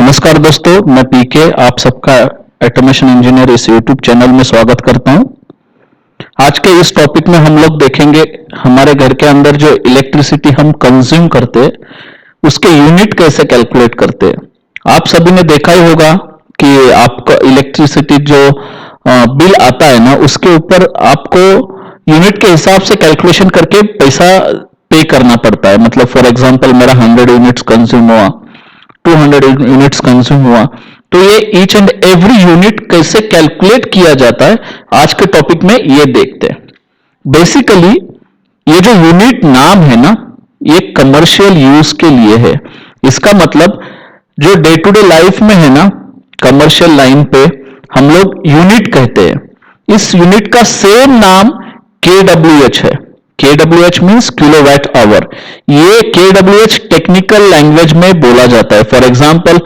नमस्कार दोस्तों, मैं पीके आप सबका ऑटोमेशन इंजीनियर इस यूट्यूब चैनल में स्वागत करता हूं। आज के इस टॉपिक में हम लोग देखेंगे हमारे घर के अंदर जो इलेक्ट्रिसिटी हम कंज्यूम करते हैं उसके यूनिट कैसे कैलकुलेट करते हैं। आप सभी ने देखा ही होगा कि आपका इलेक्ट्रिसिटी जो बिल आता है ना, उसके ऊपर आपको यूनिट के हिसाब से कैलकुलेशन करके पैसा पे करना पड़ता है। मतलब फॉर एग्जांपल मेरा 100 यूनिट्स कंज्यूम हुआ, 200 यूनिट्स कंज्यूम हुआ, तो ये ईच एंड एवरी यूनिट कैसे कैलकुलेट किया जाता है आज के टॉपिक में ये देखते हैं। बेसिकली ये जो यूनिट नाम है ना, ये कमर्शियल यूज के लिए है। इसका मतलब जो डे टू डे लाइफ में है ना, कमर्शियल लाइन पे हम लोग यूनिट कहते हैं। इस यूनिट का सेम नाम KWH है। KWH means kilowatt hour. ये KWH टेक्निकल लैंग्वेज में बोला जाता है। फॉर एग्जांपल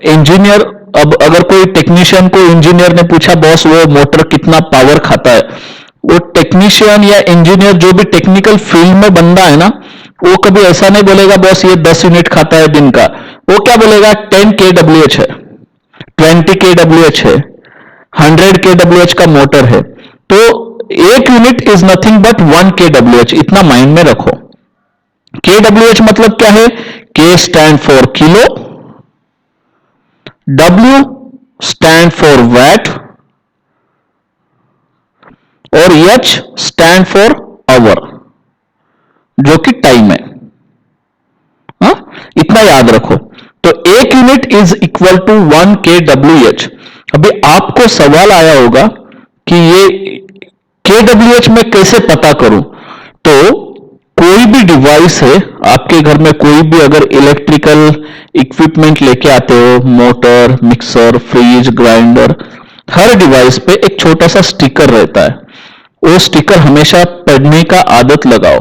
इंजीनियर, अब अगर कोई टेक्नीशियन को इंजीनियर ने पूछा बॉस वो मोटर कितना पावर खाता है, वो टेक्नीशियन या इंजीनियर जो भी टेक्निकल फील्ड में बंदा है ना, वो कभी ऐसा नहीं बोलेगा बॉस ये 10 यूनिट खाता है दिन का। वो क्या बोलेगा 10 KWH है, 20 KWH है, 100 KWH का मोटर है। तो एक unit is nothing but 1 KWH, इतना माइंड में रखो। KWH मतलब क्या है? K stand for kilo, W stand for watt और H स्टैंड फॉर आवर, जो कि टाइम है। हा? इतना याद रखो। तो एक unit is equal to 1 KWH। अभी आपको सवाल आया होगा कि ये KWH में कैसे पता करूं? तो कोई भी डिवाइस है आपके घर में, कोई भी अगर इलेक्ट्रिकल इक्विपमेंट लेके आते हो, मोटर, मिक्सर, फ्रिज, ग्राइंडर, हर डिवाइस पे एक छोटा सा स्टिकर रहता है। वो स्टिकर हमेशा पढ़ने का आदत लगाओ।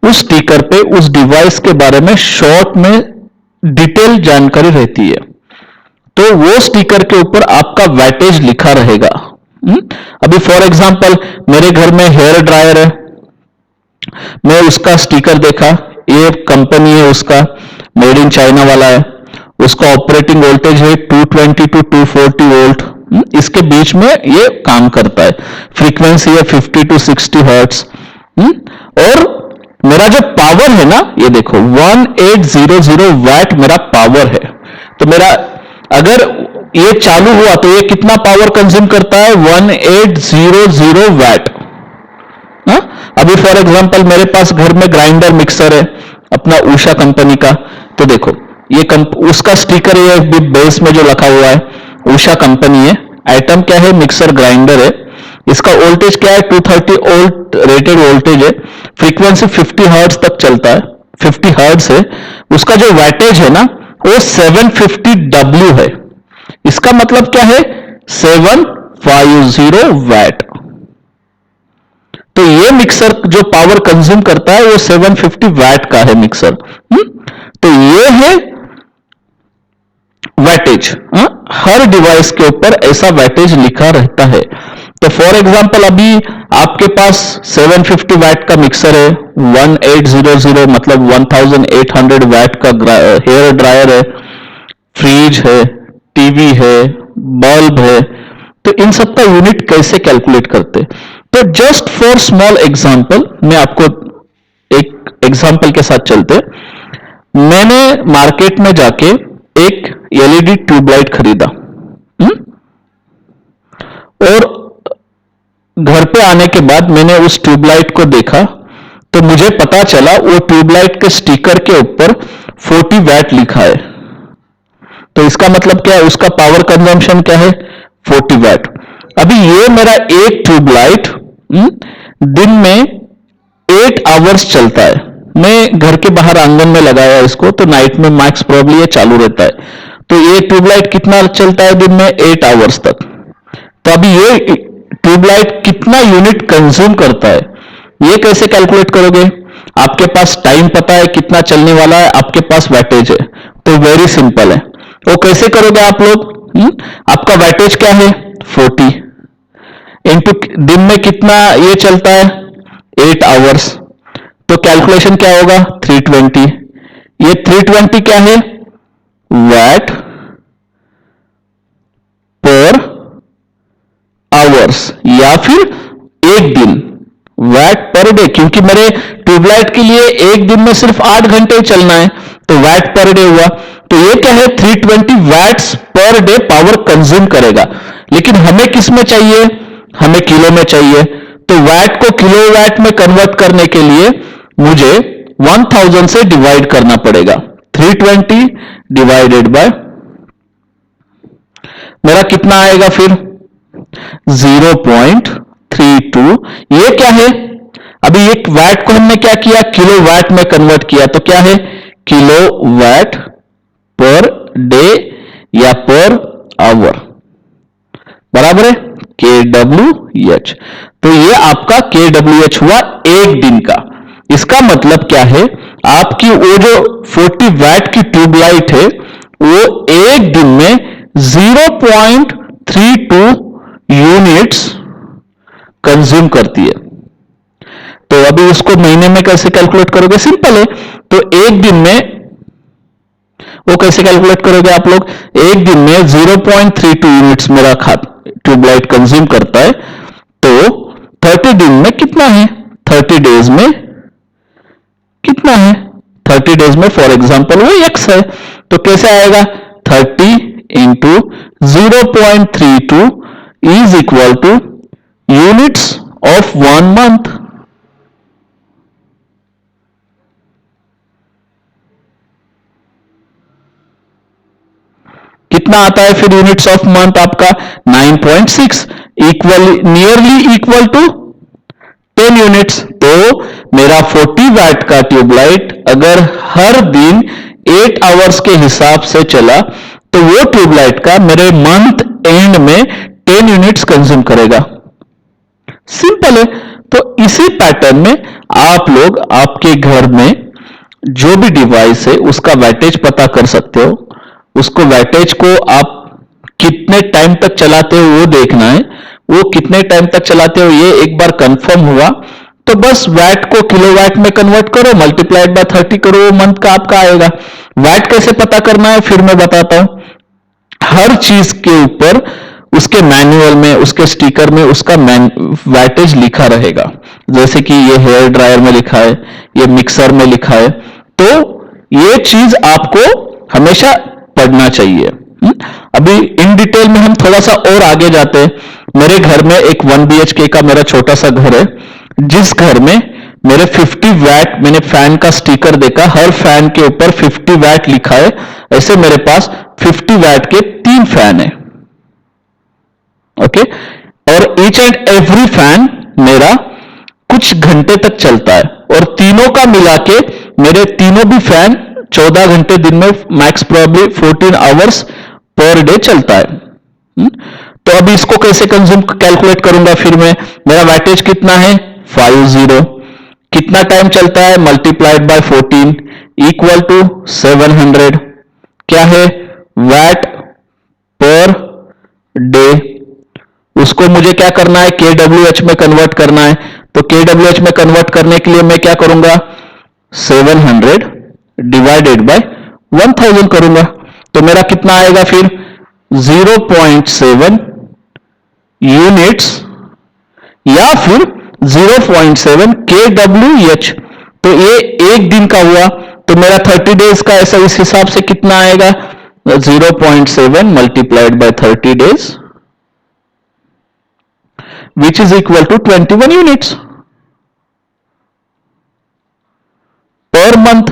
उस स्टिकर पे उस डिवाइस के बारे में शॉर्ट में डिटेल जानकारी रहती है। तो वो स्टिकर के ऊपर आपका वैटेज लिखा रहेगा। अभी फॉर एग्जांपल मेरे घर में हेयर ड्रायर है, मैं उसका स्टिकर देखा, ये कंपनी है उसका, मेड इन चाइना वाला है, उसका ऑपरेटिंग वोल्टेज है 220 टू 240 वोल्ट, इसके बीच में ये काम करता है। फ्रीक्वेंसी है 50 टू 60 हर्ट्ज। और मेरा जो पावर है ना, ये देखो 1800 वैट मेरा पावर है। तो मेरा अगर ये चालू हुआ तो ये कितना पावर कंज्यूम करता है? 1800 वैट। अभी फॉर एग्जांपल मेरे पास घर में ग्राइंडर मिक्सर है अपना उषा कंपनी का, तो देखो ये उसका स्टिकर है बेस में जो लगा हुआ है, उषा कंपनी है। आइटम क्या है? मिक्सर ग्राइंडर है। इसका वोल्टेज क्या है? 230 वोल्ट रेटेड वोल्टेज है। फ्रीक्वेंसी 50 हर्ट्ज तक चलता है, 50 हर्ट्ज है। उसका जो वैटेज है ना, वो 750 W है। इसका मतलब क्या है? 750 वैट। तो ये मिक्सर जो पावर कंज्यूम करता है वो 750 वैट का है मिक्सर। तो ये है वैटेज। हर डिवाइस के ऊपर ऐसा वैटेज लिखा रहता है। तो फॉर एग्जांपल अभी आपके पास 750 वैट का मिक्सर है, 1800 मतलब 1800 वैट का हेयर ड्रायर है, फ्रिज है, टीवी है, बल्ब है। तो इन सब का यूनिट कैसे कैलकुलेट करते? तो जस्ट फॉर स्मॉल एग्जांपल, मैं आपको एक एग्जांपल के साथ चलते। मैंने मार्केट में जाके एक LED ट्यूबलाइट खरीदा और घर पे आने के बाद मैंने उस ट्यूबलाइट को देखा तो मुझे पता चला वो ट्यूबलाइट के स्टिकर के ऊपर 40 वैट लिखा है। तो इसका मतलब क्या है? उसका पावर कंजम्पशन क्या है? 40 वैट। अभी ये मेरा एक ट्यूबलाइट दिन में 8 आवर्स चलता है। मैं घर के बाहर आंगन में लगाया इसको, तो नाइट में मैक्स प्रॉब्ली ये चालू रहता है। तो ये ट्यूबलाइट कितना चलता है दिन में? 8 आवर्स तक। तो अभी ये ट्यूबलाइट कितना यूनिट कंज्यूम करता है, ये कैसे कैलकुलेट करोगे? आपके पास टाइम पता है कितना चलने वाला है, आपके पास वैटेज है, तो वेरी सिंपल है। वो कैसे करोगे आप लोग? आपका वैटेज क्या है? 40 इंटू दिन में कितना ये चलता है? 8 आवर्स। तो कैलकुलेशन क्या होगा? 320। ये 320 क्या है? वैट आवर्स या फिर एक दिन, वैट पर डे, क्योंकि मेरे ट्यूबलाइट के लिए एक दिन में सिर्फ 8 घंटे ही चलना है, तो वैट पर डे हुआ। तो ये क्या है, 320 watts per day power consume करेगा। लेकिन हमें किस में चाहिए, हमें किलो में चाहिए। तो वैट को किलोवाट में कन्वर्ट करने के लिए मुझे 1000 से डिवाइड करना पड़ेगा। 320 डिवाइडेड बाय, मेरा कितना आएगा फिर 0.32। ये क्या है, अभी एक वैट को हमने क्या किया, किलोवाट में कन्वर्ट किया, तो क्या है किलोवाट पर डे या पर आवर, बराबर है kWh। तो ये आपका kWh हुआ एक दिन का। इसका मतलब क्या है, आपकी वो जो 40 वैट की ट्यूबलाइट है वो एक दिन में 0.32 यूनिट्स कंज्यूम करती है। तो अभी उसको महीने में कैसे कैलकुलेट करोगे, सिंपल है। तो एक दिन में वो कैसे कैलकुलेट करोगे आप लोग, एक दिन में 0.32 यूनिट्स मेरा ट्यूबलाइट कंज्यूम करता है, तो 30 दिन में कितना है, 30 डेज में कितना है, 30 डेज में फॉर एग्जांपल वो x है। तो कैसे आएगा, 30 into 0.32 is equal two units of 1 month. कितना आता है फिर यूनिट्स ऑफ मंथ आपका 9.6, नियरली इक्वल टू 10 यूनिट्स। तो मेरा 40 वैट का ट्यूबलाइट अगर हर दिन 8 आवर्स के हिसाब से चला तो वो ट्यूबलाइट का मेरे मंथ एंड में 10 यूनिट्स कंज्यूम करेगा। सिंपल है। तो इसी पैटर्न में आप लोग आपके घर में जो भी डिवाइस है उसका वैटेज पता कर सकते हो। उसको वैटेज को आप कितने टाइम तक चलाते हो वो देखना है। वो कितने टाइम तक चलाते हो ये एक बार कंफर्म हुआ तो बस वैट को किलोवाट में कन्वर्ट करो, मल्टीप्लाइड बाय 30 करो, मंथ का आपका आएगा। वैट कैसे पता करना है फिर मैं बताता हूं। हर चीज के ऊपर उसके मैनुअल में, उसके स्टिकर में उसका वैटेज लिखा रहेगा। जैसे कि ये हेयर ड्रायर में लिखा है, ये मिक्सर में लिखा है। तो ये चीज आपको हमेशा पढ़ना चाहिए। अभी इन डिटेल में हम थोड़ा सा और आगे जाते हैं। मेरे घर में एक 1 BHK का मेरा छोटा सा घर है, जिस घर में मेरे 50 वैट, मैंने फैन का स्टिकर देखा, हर फैन के ऊपर 50 वैट लिखा है। ऐसे मेरे पास 50 वैट के 3 फैन है, ओके। और ईच एंड एवरी फैन मेरा कुछ घंटे तक चलता है, और तीनों का मिला के मेरे तीनों भी फैन 14 घंटे दिन में, max probably 14 hours per day चलता है। तो अभी इसको कैसे कंज्यूम कैलकुलेट करूंगा फिर मैं, मेरा वैटेज कितना है 50, कितना टाइम चलता है मल्टीप्लाइड बाय 14 इक्वल टू 700, क्या है वैट पर डे। उसको मुझे क्या करना है kWh में कन्वर्ट करना है। तो kWh में कन्वर्ट करने के लिए मैं क्या करूंगा 700 डिवाइडेड बाय 1000 करूंगा। तो मेरा कितना आएगा फिर 0.7 यूनिट्स या फिर 0.7 kWh। तो ये एक दिन का हुआ। तो मेरा 30 डेज का ऐसा इस हिसाब से कितना आएगा 0.7 multiplied by 30 days which is equal to 21 units per month.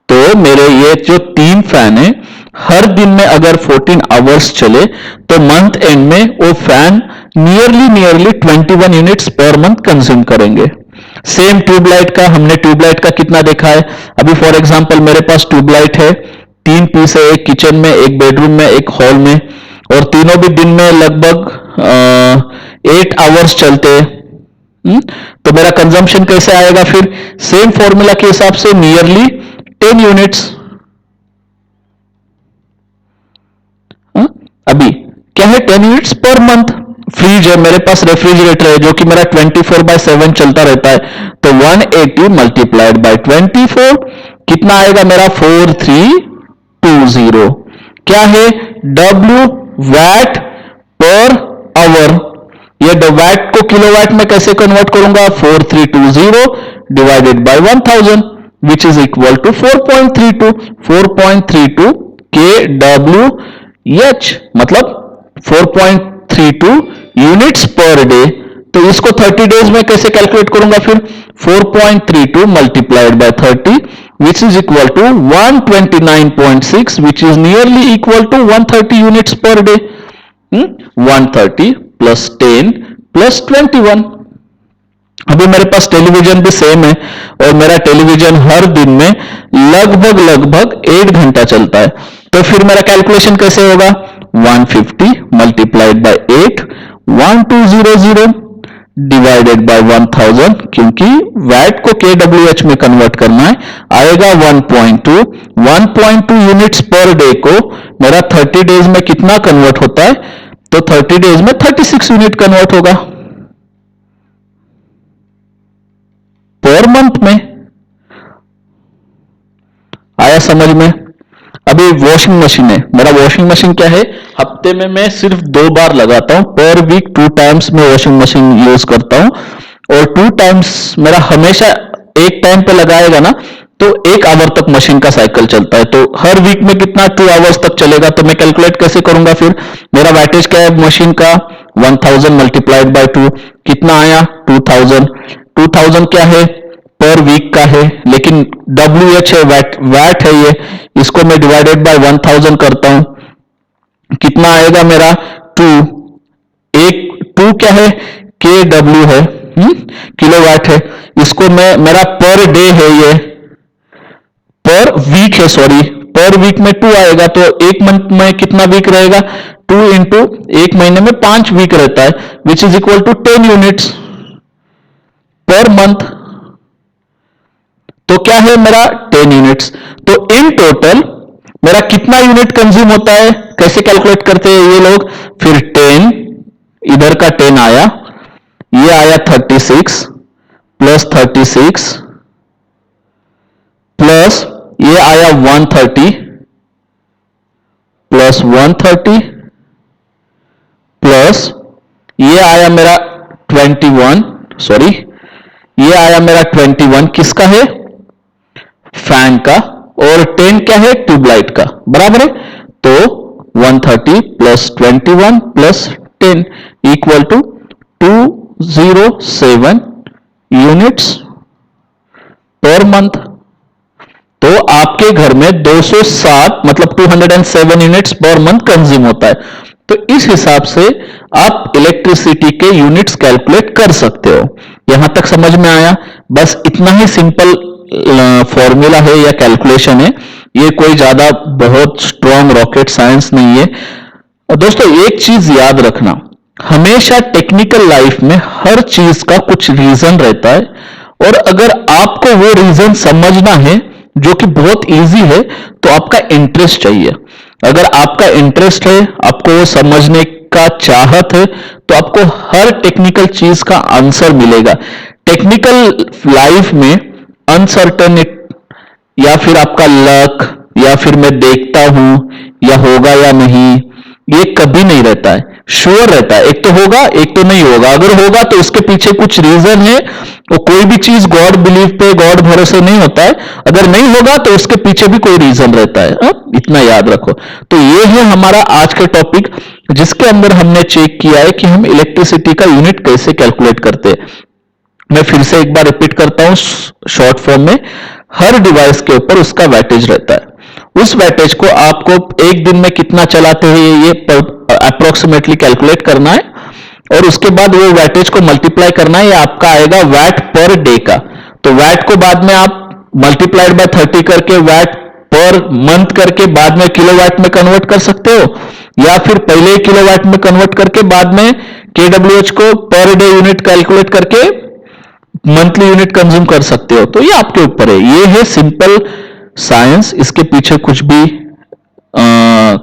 तो मेरे ये जो 3 फैन है हर दिन में अगर 14 आवर्स चले तो मंथ एंड में वो fan nearly 21 units per month consume करेंगे। सेम ट्यूबलाइट का, हमने ट्यूबलाइट का कितना देखा है। अभी फॉर एग्जांपल मेरे पास ट्यूबलाइट है, 3 पीस है, एक किचन में, एक बेडरूम में, एक हॉल में, और तीनों भी दिन में लगभग 8 आवर्स चलते हैं। तो मेरा कंजम्पशन कैसे आएगा फिर, सेम फॉर्मूला के हिसाब से नियरली 10 यूनिट्स। अभी क्या है 10 यूनिट्स पर मंथ। फ्रिज है मेरे पास, रेफ्रिजरेटर है जो कि मेरा 24/7 चलता रहता है। तो 180 मल्टीप्लाइड बाय 24 कितना आएगा मेरा 4320। क्या है W वैट पर आवर। ये वैट को किलोवाट में कैसे कन्वर्ट करूंगा, 4320 divided by 1000 which is equal to 4.32 kWh, मतलब 4.32 यूनिट्स पर डे। तो इसको 30 डेज में कैसे कैलकुलेट करूंगा, फिर 4.32 multiplied by 30 which is equal to 129.6 which is nearly equal to 130 units per day. 130 plus 10 plus 21. अभी मेरे पास टेलीविजन भी सेम है और मेरा टेलीविजन हर दिन में लगभग 8 घंटा चलता है। तो फिर मेरा कैलकुलेशन कैसे होगा, 150 मल्टीप्लाइड बाय 8 1200 डिवाइडेड बाय 1000, क्योंकि वैट को kWh में कन्वर्ट करना है, आएगा 1.2 यूनिट्स पर डे को मेरा 30 डेज में कितना कन्वर्ट होता है, तो 30 डेज में 36 यूनिट कन्वर्ट होगा पर मंथ में। आया समझ में। अभी वॉशिंग मशीन है, मेरा वॉशिंग मशीन क्या है, हफ्ते में मैं सिर्फ 2 बार लगाता हूं, पर वीक 2 टाइम्स मैं वॉशिंग मशीन यूज करता हूं, और 2 टाइम्स मेरा हमेशा एक टाइम पे लगाएगा ना तो 1 आवर तक मशीन का साइकिल चलता है, तो हर वीक में कितना 2 आवर्स तक चलेगा। तो मैं कैलकुलेट कैसे करूंगा, फिर मेरा वैटेज क्या है मशीन का, 1000 मल्टीप्लाइड बाय 2 कितना आया, 2000 क्या है पर वीक का है, लेकिन WH है, वैट है ये, इसको मैं डिवाइडेड बाय 1000 करता हूं, कितना आएगा मेरा 2 क्या है, KW है, किलोवाट है, इसको मैं मेरा पर डे है, ये पर वीक है, सॉरी पर वीक में 2 आएगा, तो एक मंथ में कितना वीक रहेगा, 2 इंटू एक महीने में 5 वीक रहता है, which is equal to 10 units per month. तो क्या है मेरा 10 यूनिट्स। तो इन टोटल मेरा कितना यूनिट कंज्यूम होता है, कैसे कैलकुलेट करते हैं ये लोग, फिर 10 इधर का 10 आया, ये आया 36 प्लस 36 प्लस ये आया 130 प्लस 130 प्लस ये आया मेरा 21, सॉरी ये आया मेरा 21 किसका है, फैन का, और 10 क्या है, ट्यूबलाइट का, बराबर है। तो 130 plus 21 plus 10 equal to 207 units per month. तो आपके घर में 207 मतलब 207 यूनिट्स पर मंथ कंज्यूम होता है। तो इस हिसाब से आप इलेक्ट्रिसिटी के यूनिट्स कैलकुलेट कर सकते हो। यहां तक समझ में आया, बस इतना ही सिंपल फॉर्मूला है या कैलकुलेशन है, ये कोई ज्यादा बहुत स्ट्रॉन्ग रॉकेट साइंस नहीं है। और दोस्तों एक चीज याद रखना, हमेशा टेक्निकल लाइफ में हर चीज का कुछ रीजन रहता है, और अगर आपको वो रीजन समझना है जो कि बहुत इजी है, तो आपका इंटरेस्ट चाहिए। अगर आपका इंटरेस्ट है, आपको वो समझने का चाहत है, तो आपको हर टेक्निकल चीज का आंसर मिलेगा। टेक्निकल लाइफ में अनसर्टेनिटी या फिर आपका लक या फिर मैं देखता हूं या होगा या नहीं, ये कभी नहीं रहता है, श्योर रहता है। एक तो होगा, एक तो नहीं होगा। अगर होगा तो उसके पीछे कुछ रीजन है, और कोई भी चीज गॉड बिलीव पे, गॉड भरोसे नहीं होता है। अगर नहीं होगा तो उसके पीछे भी कोई रीजन रहता है, इतना याद रखो। तो ये है हमारा आज का टॉपिक, जिसके अंदर हमने चेक किया है कि हम इलेक्ट्रिसिटी का यूनिट कैसे कैलकुलेट करते हैं। मैं फिर से एक बार रिपीट करता हूं शॉर्ट फॉर्म में, हर डिवाइस के ऊपर उसका वैटेज रहता है। उस वैटेज को आपको एक दिन में कितना चलाते हैं ये अप्रोक्सीमेटली कैलकुलेट करना है, और उसके बाद वो वैटेज को मल्टीप्लाई करना है, ये आपका आएगा वैट पर डे का। तो वैट को बाद में आप मल्टीप्लाइड बाय 30 करके वैट पर मंथ करके बाद में किलोवाट में कन्वर्ट कर सकते हो, या फिर पहले ही किलोवाट में कन्वर्ट करके बाद में kWh को पर डे यूनिट कैलकुलेट करके मंथली यूनिट कंज्यूम कर सकते हो। तो ये आपके ऊपर है, ये है सिंपल साइंस। इसके पीछे कुछ भी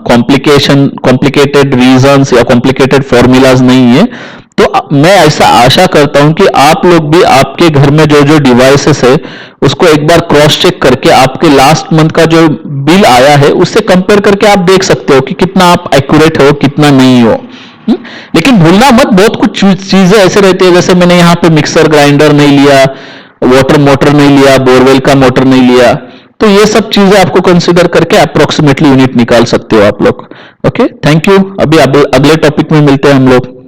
कॉम्प्लिकेटेड रीजंस या कॉम्प्लिकेटेड फॉर्मूलाज नहीं है। तो मैं ऐसा आशा करता हूं कि आप लोग भी आपके घर में जो जो डिवाइसेस है उसको एक बार क्रॉस चेक करके आपके लास्ट मंथ का जो बिल आया है उससे कंपेयर करके आप देख सकते हो कि कितना आप एक्यूरेट हो, कितना नहीं हो। लेकिन भूलना मत, बहुत कुछ चीजें ऐसे रहती है, जैसे मैंने यहाँ पे मिक्सर ग्राइंडर नहीं लिया, वाटर मोटर नहीं लिया, बोरवेल का मोटर नहीं लिया, तो ये सब चीजें आपको कंसीडर करके अप्रोक्सीमेटली यूनिट निकाल सकते हो आप लोग। Okay, thank you. अभी अगले टॉपिक में मिलते हैं हम लोग।